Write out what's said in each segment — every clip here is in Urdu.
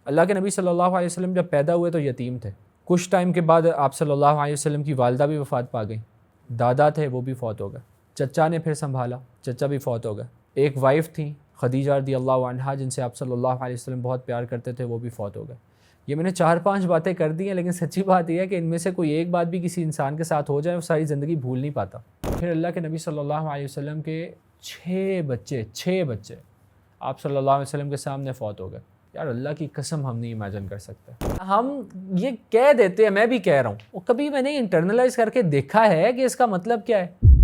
اللہ کے نبی صلی اللہ علیہ وسلم جب پیدا ہوئے تو یتیم تھے. کچھ ٹائم کے بعد آپ صلی اللہ علیہ وسلم کی والدہ بھی وفات پا گئیں. دادا تھے وہ بھی فوت ہو گئے. چچا نے پھر سنبھالا, چچا بھی فوت ہو گئے. ایک وائف تھیں خدیجہ رضی اللہ عنہا جن سے آپ صلی اللہ علیہ وسلم بہت پیار کرتے تھے, وہ بھی فوت ہو گئے. یہ میں نے 4-5 باتیں کر دی ہیں, لیکن سچی بات یہ ہے کہ ان میں سے کوئی ایک بات بھی کسی انسان کے ساتھ ہو جائے وہ ساری زندگی بھول نہیں پاتا. پھر اللہ کے نبی صلی اللہ علیہ وسلم کے 6 بچے آپ صلی اللہ علیہ وسلم کے سامنے فوت ہو گئے. یار اللہ کی قسم ہم نہیں امیجن کر سکتے. ہم یہ کہہ دیتے ہیں, میں بھی کہہ رہا ہوں, وہ کبھی میں نے انٹرنلائز کر کے دیکھا ہے کہ اس کا مطلب کیا ہے.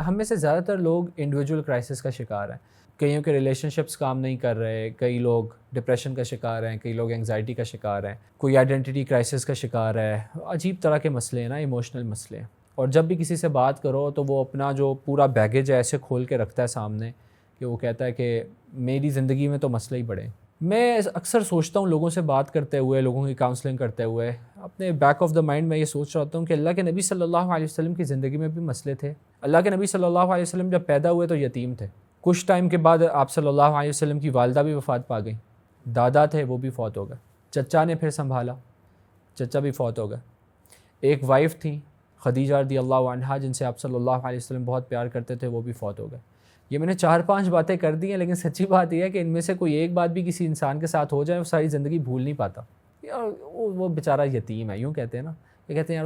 ہم میں سے زیادہ تر لوگ انڈیویجول کرائسس کا شکار ہیں. کئیوں کے ریلیشن شپس کام نہیں کر رہے, کئی لوگ ڈپریشن کا شکار ہیں, کئی لوگ انگزائٹی کا شکار ہیں, کوئی آئیڈینٹی کرائسس کا شکار ہے. عجیب طرح کے مسئلے ہیں نا, ایموشنل مسئلے ہیں. اور جب بھی کسی سے بات کرو تو وہ اپنا جو پورا بیگیج ہے ایسے کھول کے رکھتا ہے سامنے کہ وہ کہتا ہے کہ میری زندگی میں تو مسئلے ہی بڑے ہیں. میں اکثر سوچتا ہوں لوگوں سے بات کرتے ہوئے, لوگوں کی کاؤنسلنگ کرتے ہوئے, اپنے بیک آف دا مائنڈ میں یہ سوچ رہا ہوں کہ اللہ کے نبی صلی اللہ علیہ وسلم کی زندگی میں بھی مسئلے تھے. اللہ کے نبی صلی اللہ علیہ وسلم جب پیدا ہوئے تو یتیم تھے. کچھ ٹائم کے بعد آپ صلی اللہ علیہ وسلم کی والدہ بھی وفات پا گئیں. دادا تھے وہ بھی فوت ہو گئے. چچا نے پھر سنبھالا, چچا بھی فوت ہو گئے. ایک وائف تھیں خدیجہ رضی اللہ عنہا جن سے آپ صلی اللہ علیہ وسلم بہت پیار کرتے تھے, وہ بھی فوت ہو گئے. یہ میں نے 4-5 باتیں کر دی ہیں, لیکن سچی بات یہ ہے کہ ان میں سے کوئی ایک بات بھی کسی انسان کے ساتھ ہو جائے وہ ساری زندگی بھول نہیں پاتا. یار وہ بیچارہ یتیم ہے, یوں کہتے ہیں نا, یہ کہتے ہیں یار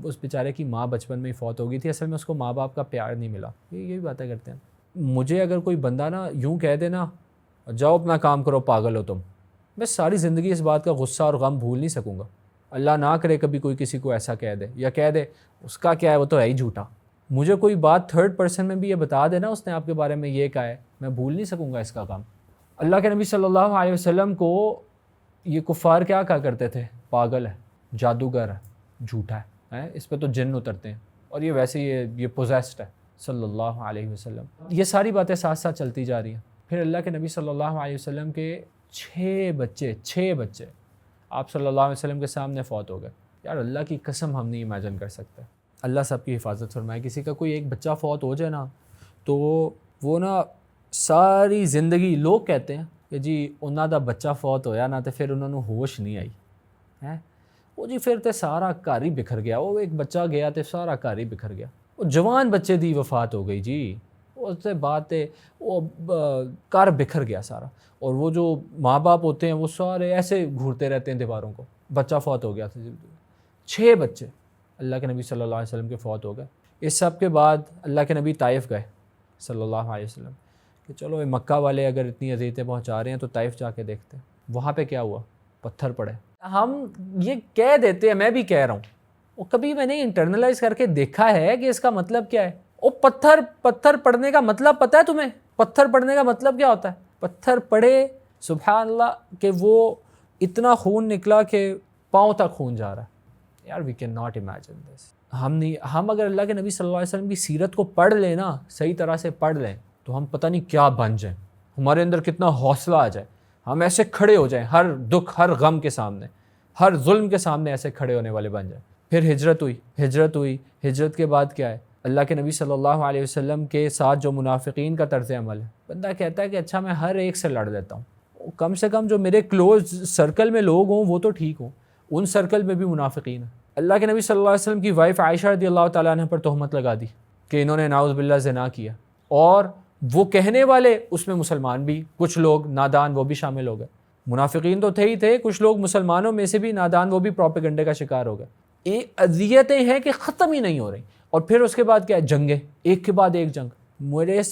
اس بیچارے کی ماں بچپن میں ہی فوت ہو گئی تھی, اصل میں اس کو ماں باپ کا پیار نہیں ملا. یہ بھی باتیں کرتے ہیں. مجھے اگر کوئی بندہ نا یوں کہہ دے نا, جاؤ اپنا کام کرو پاگل ہو تم, میں ساری زندگی اس بات کا غصہ اور غم بھول نہیں سکوں گا. اللہ نہ کرے کبھی کوئی کسی کو ایسا کہہ دے, یا کہہ دے اس کا کیا ہے وہ تو ہے ہی جھوٹا. مجھے کوئی بات 3rd پرسن میں بھی یہ بتا دے نا اس نے آپ کے بارے میں یہ کہا ہے, میں بھول نہیں سکوں گا اس کا کام. اللہ کے نبی صلی اللہ علیہ وسلم کو یہ کفار کیا کہا کرتے تھے, پاگل ہے, جادوگر ہے, جھوٹا ہے, اس پہ تو جن اترتے ہیں, اور یہ ویسے یہ پوزیسڈ ہے صلی اللہ علیہ وسلم. یہ ساری باتیں ساتھ ساتھ چلتی جا رہی ہیں. پھر اللہ کے نبی صلی اللہ علیہ وسلم کے 6 بچے آپ صلی اللہ علیہ وسلم کے سامنے فوت ہو گئے. یار اللہ کی قسم ہم نہیں امیجن کر سکتے. اللہ سب کی حفاظت فرمائے. کسی کا کوئی ایک بچہ فوت ہو جائے نا تو وہ نا ساری زندگی, لوگ کہتے ہیں کہ جی انہاں دا بچہ فوت ہویا نا تو پھر انہوں نے ہوش نہیں آئی ہے, وہ جی پھر تے سارا گھر ہی بکھر گیا. وہ ایک بچہ گیا تو سارا گھر ہی بکھر گیا. وہ جوان بچے دی وفات ہو گئی جی, اس سے بات ہے وہ گھر بکھر گیا سارا. اور وہ جو ماں باپ ہوتے ہیں وہ سارے ایسے گھورتے رہتے ہیں دیواروں کو. بچہ فوت ہو گیا تھا, 6 بچے اللہ کے نبی صلی اللہ علیہ وسلم کے فوت ہو گئے. اس سب کے بعد اللہ کے نبی طائف گئے صلی اللہ علیہ وسلم کہ چلو مکہ والے اگر اتنی اذیتیں پہنچا رہے ہیں تو طائف جا کے دیکھتے ہیں. وہاں پہ کیا ہوا, پتھر پڑے. ہم یہ کہہ دیتے ہیں, میں بھی کہہ رہا ہوں, وہ کبھی میں نے انٹرنلائز کر کے دیکھا ہے کہ اس کا مطلب کیا ہے. وہ پتھر پڑنے کا مطلب پتہ ہے تمہیں؟ پتھر پڑنے کا مطلب کیا ہوتا ہے؟ پتھر پڑے سبحان اللہ کہ وہ اتنا خون نکلا کہ پاؤں تک خون جا رہا ہے. یار we cannot imagine this. ہم اگر اللہ کے نبی صلی اللہ علیہ وسلم کی سیرت کو پڑھ لیں نا, صحیح طرح سے پڑھ لیں, تو ہم پتہ نہیں کیا بن جائیں. ہمارے اندر کتنا حوصلہ آ جائے, ہم ایسے کھڑے ہو جائیں ہر دکھ ہر غم کے سامنے, ہر ظلم کے سامنے ایسے کھڑے ہونے والے بن جائیں. پھر ہجرت ہوئی. ہجرت کے بعد کیا ہے, اللہ کے نبی صلی اللہ علیہ وسلم کے ساتھ جو منافقین کا طرز عمل ہے, بندہ کہتا ہے کہ اچھا میں ہر ایک سے لڑ لیتا ہوں, کم سے کم جو میرے کلوز سرکل میں لوگ ہوں وہ تو ٹھیک ہوں, ان سرکل میں بھی منافقین ہیں. اللہ کے نبی صلی اللہ علیہ وسلم کی وائف عائشہ رضی اللہ تعالیٰ عنہ پر تہمت لگا دی کہ انہوں نے نعوذ باللہ زنا کیا, اور وہ کہنے والے اس میں مسلمان بھی, کچھ لوگ نادان وہ بھی شامل ہو گئے. منافقین تو تھے ہی تھے, کچھ لوگ مسلمانوں میں سے بھی نادان وہ بھی پروپیگنڈے کا شکار ہو گئے. یہ اذیتیں ہیں کہ ختم ہی نہیں ہو رہی. اور پھر اس کے بعد کیا ہے, جنگیں, ایک کے بعد ایک جنگ.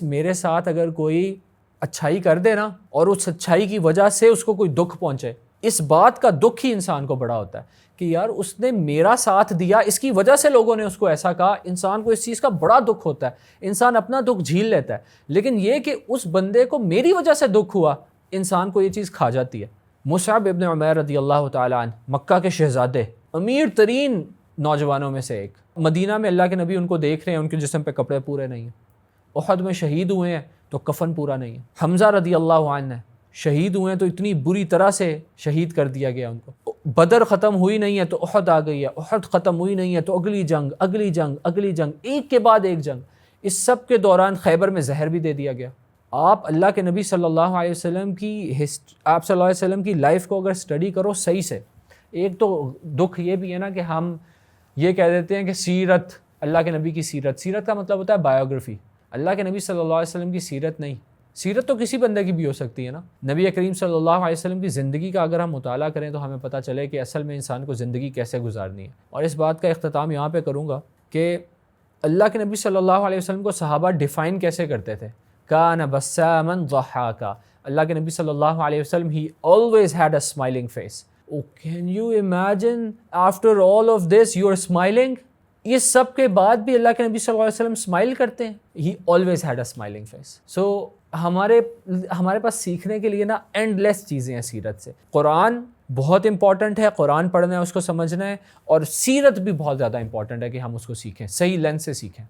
میرے ساتھ اگر کوئی اچھائی کر دے نا, اور اس اچھائی کی وجہ سے اس کو کوئی دکھ پہنچے, اس بات کا دکھ ہی انسان کو بڑا ہوتا ہے کہ یار اس نے میرا ساتھ دیا, اس کی وجہ سے لوگوں نے اس کو ایسا کہا. انسان کو اس چیز کا بڑا دکھ ہوتا ہے, انسان اپنا دکھ جھیل لیتا ہے. لیکن یہ کہ اس بندے کو میری وجہ سے دکھ ہوا, انسان کو یہ چیز کھا جاتی ہے. مصعب ابن عمیر رضی اللہ تعالیٰ عنہ, مکہ کے شہزادے, امیر ترین نوجوانوں میں سے ایک. مدینہ میں اللہ کے نبی ان کو دیکھ رہے ہیں, ان کے جسم پہ کپڑے پورے نہیں ہیں. احد میں شہید ہوئے ہیں تو کفن پورا نہیں ہے. حمزہ رضی اللہ عنہ شہید ہوئے ہیں تو اتنی بری طرح سے شہید کر دیا گیا ان کو. بدر ختم ہوئی نہیں ہے تو احد آ گئی ہے, احد ختم ہوئی نہیں ہے تو اگلی جنگ, ایک کے بعد ایک جنگ. اس سب کے دوران خیبر میں زہر بھی دے دیا گیا. آپ اللہ کے نبی صلی اللہ علیہ وسلم کی آپ صلی اللہ علیہ وسلم کی لائف کو اگر اسٹڈی کرو صحیح سے، ایک تو دکھ یہ بھی ہے نا کہ ہم یہ کہہ دیتے ہیں کہ سیرت، اللہ کے نبی کی سیرت کا مطلب ہوتا ہے بایوگرافی. اللہ کے نبی صلی اللہ علیہ وسلم کی سیرت نہیں. سیرت تو کسی بندے کی بھی ہو سکتی ہے نا. نبی کریم صلی اللہ علیہ وسلم کی زندگی کا اگر ہم مطالعہ کریں تو ہمیں پتہ چلے کہ اصل میں انسان کو زندگی کیسے گزارنی ہے. اور اس بات کا اختتام یہاں پہ کروں گا کہ اللہ کے نبی صلی اللہ علیہ وسلم کو صحابہ ڈیفائن کیسے کرتے تھے. کان بساما ضحاکا، اللہ کے نبی صلی اللہ علیہ وسلم he always had a smiling face. Oh, can you imagine after all of this you are smiling؟ یہ سب کے بعد بھی اللہ کے نبی صلی اللہ علیہ وسلم اسمائل کرتے ہیں. He always had a smiling face. So ہمارے پاس سیکھنے کے لیے نا اینڈ لیس چیزیں ہیں سیرت سے. قرآن بہت امپورٹنٹ ہے، قرآن پڑھنا ہے، اس کو سمجھنا ہے، اور سیرت بھی بہت زیادہ امپورٹنٹ ہے کہ ہم اس کو سیکھیں، صحیح لینس سے سیکھیں.